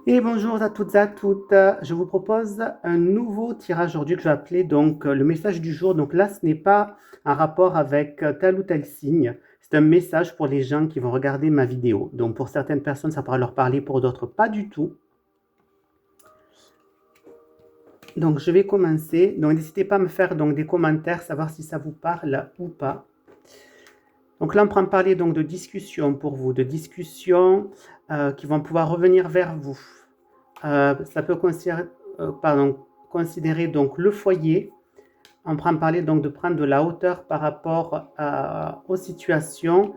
Et bonjour à toutes et à toutes. Je vous propose un nouveau tirage aujourd'hui que je vais appeler donc le message du jour. Donc là, ce n'est pas un rapport avec tel ou tel signe. C'est un message pour les gens qui vont regarder ma vidéo. Donc pour certaines personnes, ça pourra leur parler, pour d'autres, pas du tout. Donc je vais commencer. Donc n'hésitez pas à me faire donc des commentaires, savoir si ça vous parle ou pas. Donc là, on prend parler donc de discussions pour vous, de discussions qui vont pouvoir revenir vers vous. Ça peut considérer donc le foyer. On prend parler donc de prendre de la hauteur par rapport aux situations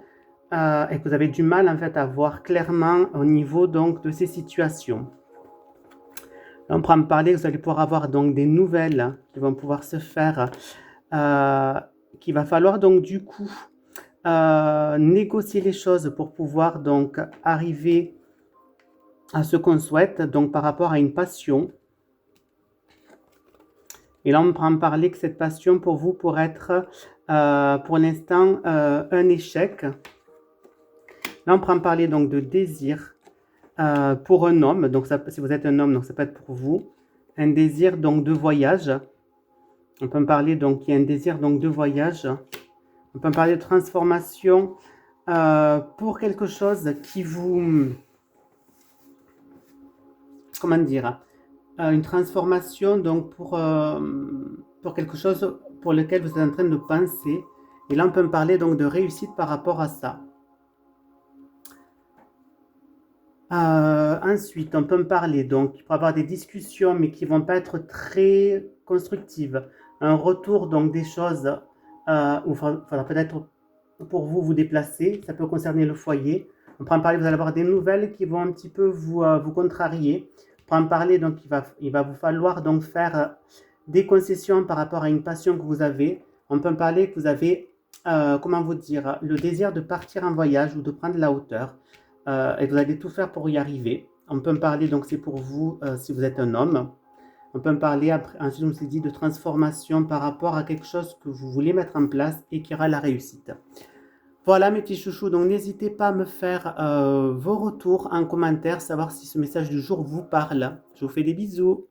et que vous avez du mal en fait à voir clairement au niveau donc de ces situations. Là, on prend parler que vous allez pouvoir avoir donc des nouvelles qui vont pouvoir se faire, qu'il va falloir donc du coup négocier les choses pour pouvoir donc arriver à ce qu'on souhaite, donc par rapport à une passion. Et là, on peut en parler que cette passion pour vous pourrait être pour l'instant un échec. Là, on peut en parler donc de désir pour un homme. Donc, ça, si vous êtes un homme, donc ça peut être pour vous. Un désir donc de voyage. On peut en parler donc qu'il y a un désir donc de voyage. On peut en parler de transformation pour quelque chose qui vous... Comment dire, une transformation donc pour quelque chose pour lequel vous êtes en train de penser. Et là, on peut me parler donc de réussite par rapport à ça. Ensuite, on peut me parler donc, il peut y avoir des discussions, mais qui vont pas être très constructives. Un retour donc des choses où il faudra peut-être pour vous vous déplacer. Ça peut concerner le foyer. On peut en parler, vous allez avoir des nouvelles qui vont un petit peu vous contrarier. On peut en parler, donc il va vous falloir donc faire des concessions par rapport à une passion que vous avez. On peut en parler que vous avez, comment vous dire, le désir de partir en voyage ou de prendre la hauteur et vous allez tout faire pour y arriver. On peut me parler, donc c'est pour vous si vous êtes un homme. On peut me parler, après, ensuite, je me suis dit, de transformation par rapport à quelque chose que vous voulez mettre en place et qui aura la réussite. Voilà mes petits chouchous, donc n'hésitez pas à me faire vos retours en commentaire, savoir si ce message du jour vous parle. Je vous fais des bisous.